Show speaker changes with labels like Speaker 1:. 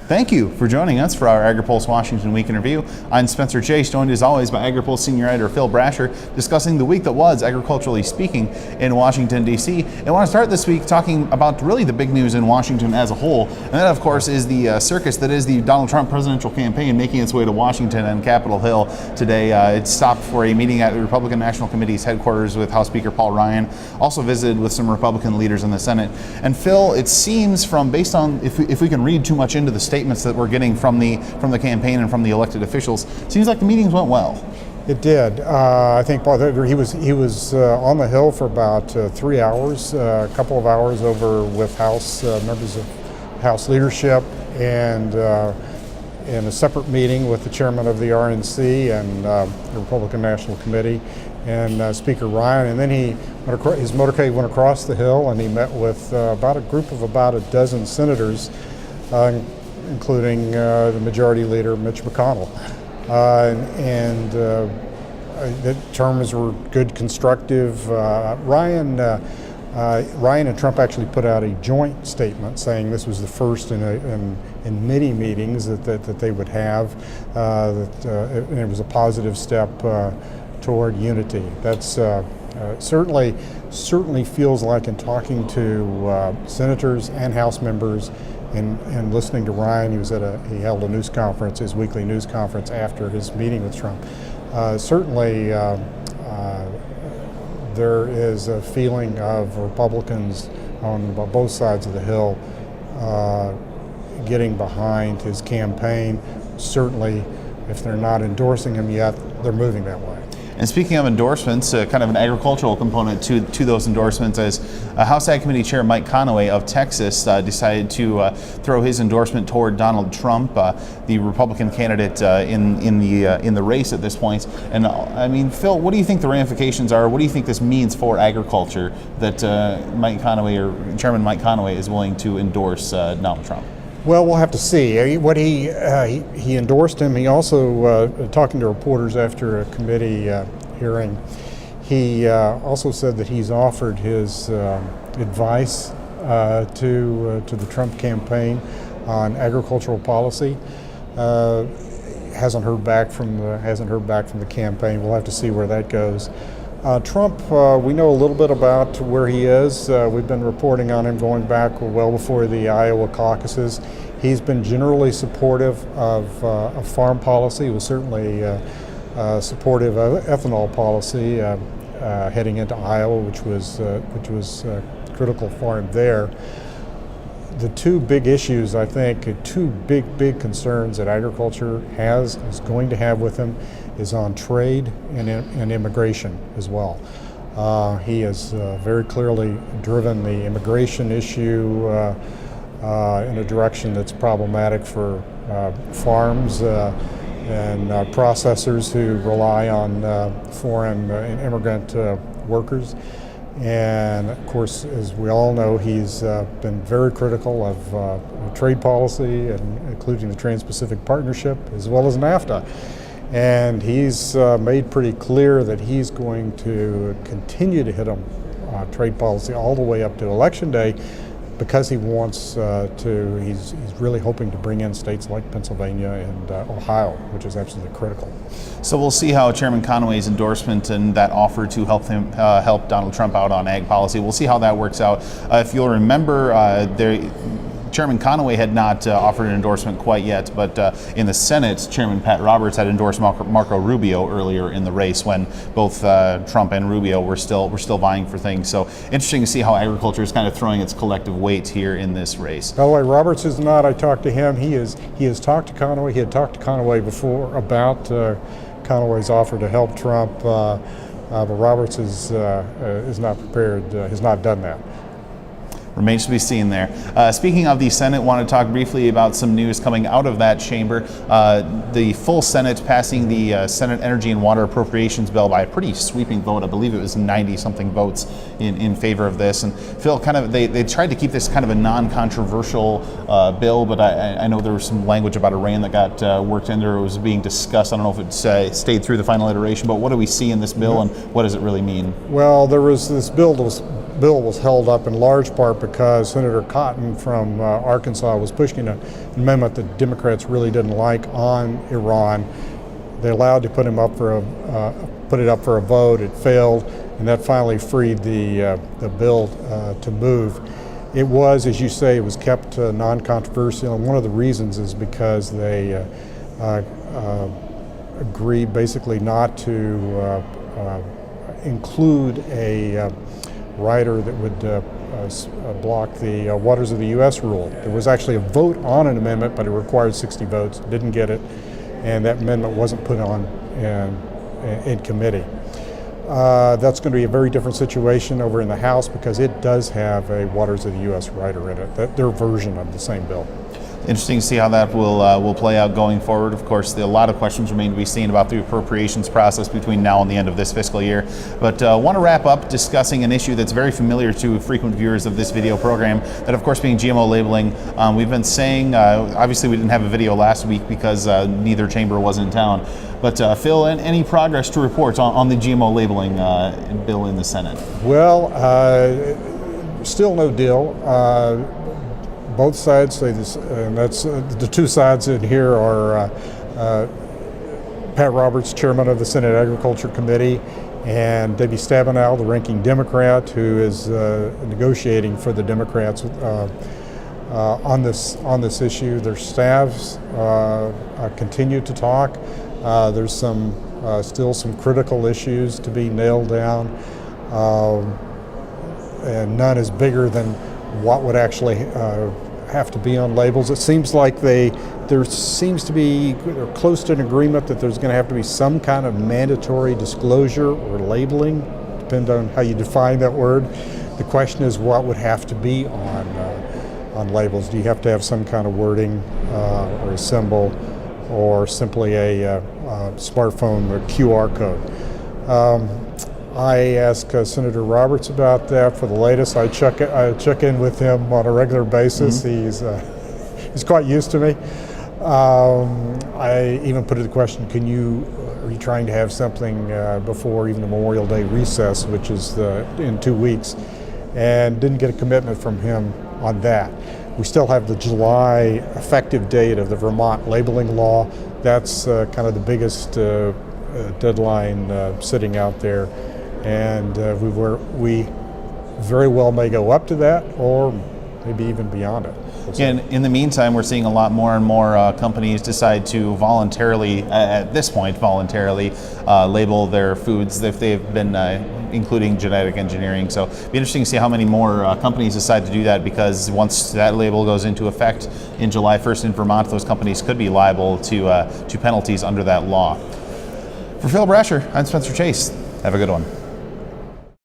Speaker 1: Thank you for joining us for our Agri-Pulse Washington Week in Review. I'm Spencer Chase, joined as always by Agri-Pulse Senior Editor Phil Brasher, discussing the week that was, agriculturally speaking, in Washington, D.C. And I want to start this week talking about really the big news in Washington as a whole. And that, of course, is the circus that is the Donald Trump presidential campaign making its way to Washington and Capitol Hill today. It stopped for a meeting at the Republican National Committee's headquarters with House Speaker Paul Ryan, also visited with some Republican leaders in the Senate. And Phil, it seems based on, if we can read too much into the statements that we're getting from the campaign and from the elected officials, seems like the meetings went well.
Speaker 2: It did. I think he was on the Hill for about 3 hours, a couple of hours over with House members of House leadership, and in a separate meeting with the chairman of the RNC and the Republican National Committee and Speaker Ryan. And then his motorcade went across the Hill and he met with about a group of about a dozen senators, including the Majority Leader Mitch McConnell. The terms were good, constructive. Ryan and Trump actually put out a joint statement saying this was the first in many meetings that they would have, and it was a positive step toward unity. That's certainly feels like, in talking to senators and House members and listening to Ryan, he held a news conference, his weekly news conference after his meeting with Trump. Certainly there is a feeling of Republicans on both sides of the Hill getting behind his campaign. Certainly, if they're not endorsing him yet, they're moving that way.
Speaker 1: And speaking of endorsements, kind of an agricultural component to those endorsements, as House Ag Committee Chair Mike Conaway of Texas decided to throw his endorsement toward Donald Trump, the Republican candidate in the race at this point. And I mean, Phil, what do you think the ramifications are? What do you think this means for agriculture that Mike Conaway, or Chairman Mike Conaway, is willing to endorse Donald Trump?
Speaker 2: Well, we'll have to see. What he endorsed him. He also, talking to reporters after a committee hearing, he also said that he's offered his advice to the Trump campaign on agricultural policy. Hasn't heard back from the campaign. We'll have to see where that goes. Trump, we know a little bit about where he is. We've been reporting on him going back well before the Iowa caucuses. He's been generally supportive of farm policy. He was certainly supportive of ethanol policy heading into Iowa, which was critical for him there. The two big issues, I think, two big concerns that agriculture is going to have with him is on trade and immigration as well. He has very clearly driven the immigration issue in a direction that's problematic for farms and processors who rely on foreign immigrant workers. And of course, as we all know, he's been very critical of trade policy, and including the Trans-Pacific Partnership as well as NAFTA. And he's made pretty clear that he's going to continue to hit on trade policy all the way up to Election Day, because he wants he's really hoping to bring in states like Pennsylvania and Ohio, which is absolutely critical.
Speaker 1: So we'll see how Chairman Conaway's endorsement and that offer to help Donald Trump out on ag policy, we'll see how that works out. If you'll remember, Chairman Conaway had not offered an endorsement quite yet, but in the Senate, Chairman Pat Roberts had endorsed Marco Rubio earlier in the race when both Trump and Rubio were still vying for things. So interesting to see how agriculture is kind of throwing its collective weight here in this race.
Speaker 2: By the way, Roberts is not. I talked to him. He has talked to Conaway. He had talked to Conaway before about Conaway's offer to help Trump, but Roberts is not prepared. Has not done that.
Speaker 1: Remains to be seen there. Speaking of the Senate, want to talk briefly about some news coming out of that chamber. The full Senate passing the Senate Energy and Water Appropriations Bill by a pretty sweeping vote. I believe it was 90-something votes in favor of this. And Phil, kind of they tried to keep this kind of a non-controversial bill, but I know there was some language about Iran that got worked in there. It was being discussed. I don't know if it stayed through the final iteration, but what do we see in this bill, and what does it really mean?
Speaker 2: Well, there was this bill that was bill was held up in large part because Senator Cotton from Arkansas was pushing an amendment that Democrats really didn't like on Iran. They allowed to put it up for a vote. It failed, and that finally freed the bill to move. It was, as you say, it was kept non-controversial, and one of the reasons is because they agreed basically not to include a rider that would block the Waters of the U.S. rule. There was actually a vote on an amendment, but it required 60 votes, didn't get it, and that amendment wasn't put on in committee. That's going to be a very different situation over in the House because it does have a Waters of the U.S. rider in it, their version of the same bill.
Speaker 1: Interesting to see how that will play out going forward. Of course, a lot of questions remain to be seen about the appropriations process between now and the end of this fiscal year. But want to wrap up discussing an issue that's very familiar to frequent viewers of this video program, that of course being GMO labeling. We've been saying, obviously we didn't have a video last week because neither chamber was in town. But Phil, any progress to report on the GMO labeling bill in the Senate? Well,
Speaker 2: still no deal. Both sides say this, and that's the two sides in here are Pat Roberts, chairman of the Senate Agriculture Committee, and Debbie Stabenow, the ranking Democrat, who is negotiating for the Democrats on this issue. Their staffs continue to talk. There's still some critical issues to be nailed down, and none is bigger than what would actually have to be on labels. It seems like there seems to be close to an agreement that there's going to have to be some kind of mandatory disclosure or labeling, depending on how you define that word. The question is what would have to be on labels. Do you have to have some kind of wording or a symbol, or simply a smartphone or QR code? I ask Senator Roberts about that for the latest. I check in with him on a regular basis. Mm-hmm. He's quite used to me. I even put the question, are you trying to have something before even the Memorial Day recess, which is in 2 weeks, and didn't get a commitment from him on that. We still have the July effective date of the Vermont labeling law. That's kind of the biggest deadline sitting out there. And we very well may go up to that, or maybe even beyond it.
Speaker 1: And in the meantime, we're seeing a lot more and more companies decide to voluntarily, at this point, label their foods if they've been including genetic engineering. So it'll be interesting to see how many more companies decide to do that, because once that label goes into effect in July 1st in Vermont, those companies could be liable to penalties under that law. For Phil Brasher, I'm Spencer Chase. Have a good one.